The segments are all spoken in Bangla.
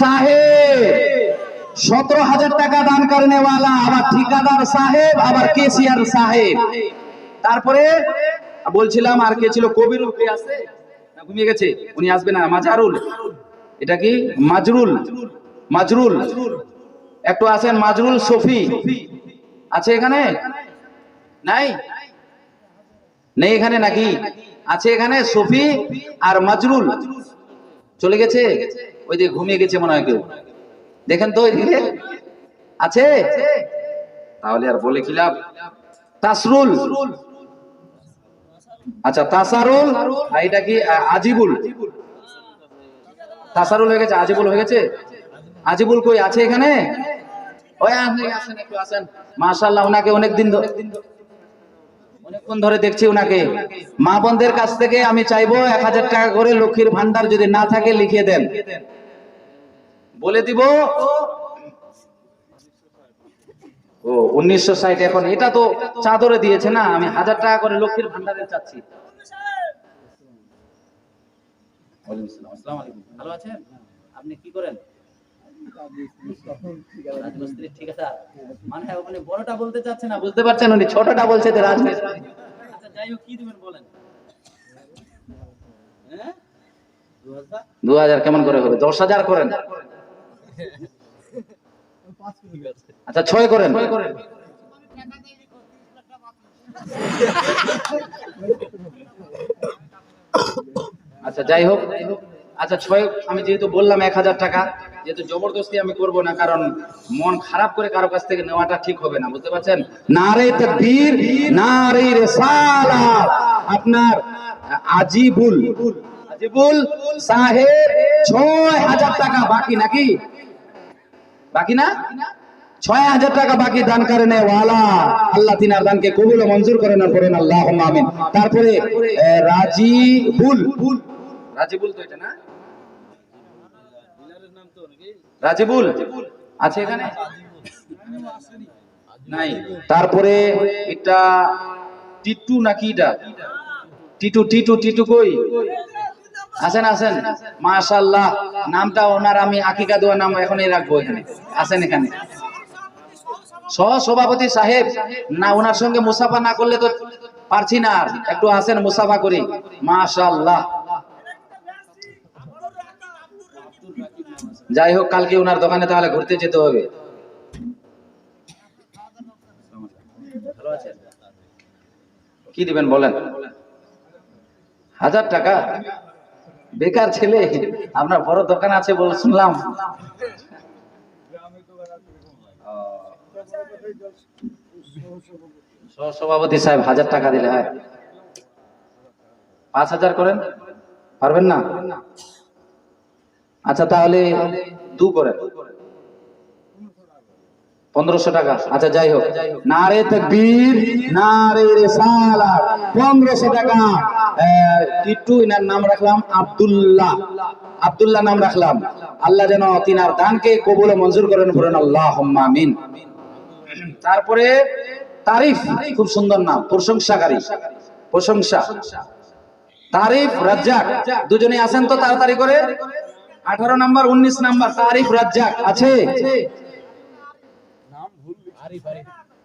साहेब 17,000 টাকা দান करने वाला, আবার ঠিকাদার সাহেব, আবার কেসিয়ার সাহেব। তারপরে বলছিলাম আর কে ছিল, কবিরুল কে আছে না ঘুমিয়ে গেছে, উনি আসবে না। মাজারুল, এটা কি মাজরুল, মাজরুল একটু আসেন। মাজরুল সফি আছে এখানে? নাই নেই এখানে নাকি? আছে এখানে সফি আর মাজরুল। চলে গেছে, ওই যে ঘুমিয়ে গেছে মনে হয় কেউ, দেখেন তো ওইদিকে আছে। তাহলে আর বলে কি লাভ। তাসরুল, আচ্ছা তাসারুল, আর এটা কি আজিবুল? তাসারুল হয়ে গেছে, আজিবুল হয়ে গেছে। আজিবুল কই আছে এখানে? ওই আসেন, একটু আসেন। মাশাআল্লাহ, ওনাকে অনেকক্ষণ ধরে দেখছি ওনাকে। মা বোনদের কাছ থেকে আমি চাইবো 1000 টাকা করে লক্ষ্মীর ভান্ডার যদি না থাকে লিখিয়ে দেন, বলে দিব। ও 1960 এখন, এটা তো চাদরে দিয়েছে না, আমি 1000 টাকা করে লক্ষ্মীর ভান্ডারে চাচ্ছি। আসসালামু আলাইকুম, ভালো আছেন? আপনি কি করেন? রাজমিস্ত্রি, ঠিক আছে। মানে ওখানে বড়টা বলতে চাচ্ছে না, বুঝতে পারছেন, উনি ছোটটা বলছে যে রাজমিস্ত্রি। আচ্ছা যাই হোক, কি দিবেন বলেন? 2000 কেমন করে হবে? 10,000 করেন। আচ্ছা 6 করেন। আচ্ছা যাই হোক, আচ্ছা 6, আমি যেহেতু বললাম 1000 টাকা, যেহেতু জবরদস্তি আমি করব না, কারণ মন খারাপ করে কারো কাছ থেকে নেওয়াটা ঠিক হবে না, বুঝতে পারছেন। নারে তাকবীর, নারে রিসালাত। আপনার আজিবুল, আজিবুল সাহেব 6000 টাকা বাকি নাকি? বাকি না? 6000 টাকা বাকি দান करने वाला, আল্লাহ তিনার দানকে কবুল ও মঞ্জুর করেন আর করেন আল্লাহুম্মা আমিন। তারপরে রাজিবুল, রাজিবুল তো এটা না? রাজিবুল আছে এখানে? নাই। তারপরে এটা টিটু নাকি? এটা টিটু, টিটু, টিটু কই? আসেন আসেন, মাশাআল্লাহ। নামটা ওনার আমি আকিকা দোয়া নাম এখনই রাখবো এখানে। আসেন এখানে। সভাপতি সাহেব না, ওনার সঙ্গে মুসাফা না করলে তো পারছি না। একটু আসেন, মুসাফা করি। মাশাআল্লাহ। যাই হোক, কালকে ওনার দোকানে তাহলে ঘুরতে যেতে হবে। ভালো আছেন? কি দিবেন বলেন? 1000 টাকা? বেকার ছেলে, আপনার বড় দোকান আছে বল শুনলাম। সভাপতি সাহেব 1000 টাকা দিলে হয়? 5000 করেন, পারবেন না? আচ্ছা তাহলে 2 করেন, 1500 টাকা। আচ্ছা যাই হোক, নারে তাকবীর, নারে রিসালাত। 1500 টাকা। টিটু, এনার নাম রাখলাম আব্দুল্লাহ, আব্দুল্লাহ নাম রাখলাম। আল্লাহ যেন তিনার দানকে কবুল ও মঞ্জুর করেন, বলেন আল্লাহুম্মা আমিন। তারপরে তারিফ, খুব সুন্দর নাম, প্রশংসাকারী, প্রশংসা। তারিফ রাজ্জাক, দুজনে আসেন তো তাড়াতাড়ি করে। 18 নাম্বার 19 নাম্বার তারিফ রাজ্জাক আছে?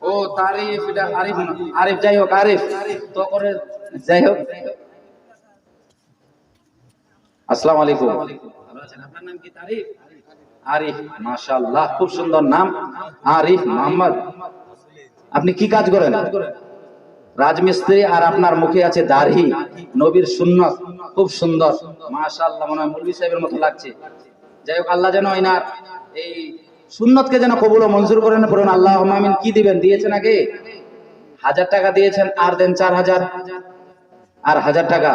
ও তারিফ, এটা আরিফ, আরিফ যাই হোক, আরিফ তো করে। যাই হোক, আসসালামু আলাইকুম, ভালো আছেন? আপনার নাম কি? তারিফ, আরিফ, মাশাআল্লাহ, খুব সুন্দর নাম, আরিফ মোহাম্মদ। আপনি কি কাজ করেন? রাজমিস্ত্রি। আর আপনার মুখে আছে দাড়ি, নবীর সুন্নত, খুব সুন্দর, মাশাআল্লাহ, মনে হয় মৌলভী সাহেবের মতো লাগছে। যাই হোক, আল্লাহ যেন এনার এই সুন্নতকে যেন কবুল ও মঞ্জুর করেন, পড়ুন আল্লাহুম্মা আমিন। কি দিবেন? দিয়েছেন আগে 1000 টাকা দিয়েছেন, আর দেন 4000, আর 1000 টাকা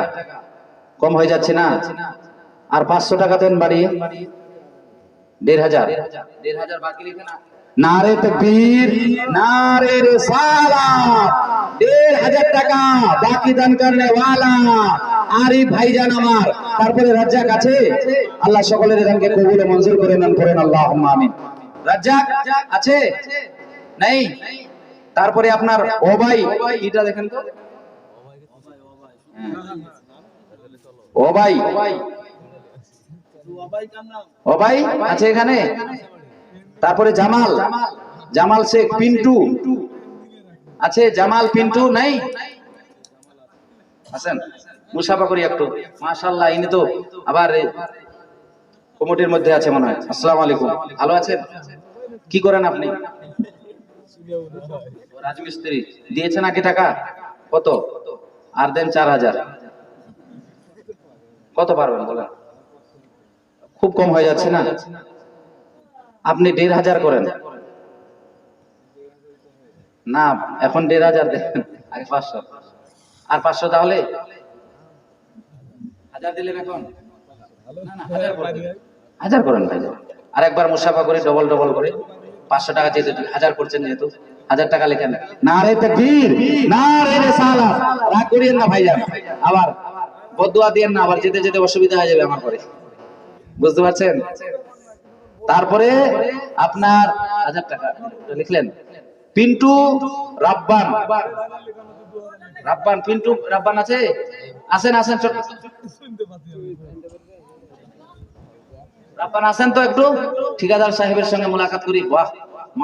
কম হয়ে যাচ্ছে না? আর 500 টাকা দেন বাড়িয়ে, 1500, 1500 বাকি লিখেন। নারে তাকবীর, নারে রিসালাত। 1500 টাকা বাকি দান করনে ওয়ালা আরিফ ভাইজান আমার। তারপরে রাজ্জাক আছে? আল্লাহ সকলের দানকে কবুল ও মঞ্জুর করে নেন, করেন আল্লাহুম্মা আমিন। রাজ্জাক আছে? নাই। তারপরে আপনার ওবাই, এটা দেখেন তো, ওবাই, অবাই আছে এখানে। তারপরে জামাল, জামাল শেখ, পিন্টু আছে, জামাল পিন্টু নাই আছেন? মুসাফা করি একটু। মাশাআল্লাহ, ইনি তো আবার কমিটির মধ্যে আছে মনে হয়। আসসালামু আলাইকুম, ভালো আছেন? কি করেন আপনি? রাজমিস্ত্রি। দিয়েছেন আগে টাকা কত? আর দেন 4000। কত পারবেন বলেন? খুব কম হয়ে যাচ্ছে না? আপনি 1500 করেন না, এখন 1500 দেন, আগে 500 আর 500, তাহলে 1000 দিলেন এখন। না না, 1000 করেন ভাই। আর একবার মুসাফা করে ডবল ডবল করে 500 টাকা যেহেতু 1000 করছেন, যেহেতু 1000 টাকা লিখেন। নারে তাকবীর, নারে রিসালাত। রাগ করিয়েন না ভাইজান, আবার বদদুয়া দিয়েন না, আবার যেতে যেতে অসুবিধা হয়ে যাবে আমার পরে, বুঝতে পারছেন? তারপরে আপনার 1000 টাকা লিখলেন। পিন্টু রাব্বান, রাব্বান, পিন্টু রাব্বান আছে? আসেন আসেন, রাব্বান আসেন তো একটু, ঠিকাদার সাহেবের সঙ্গে মোলাকাত করি। বাহ,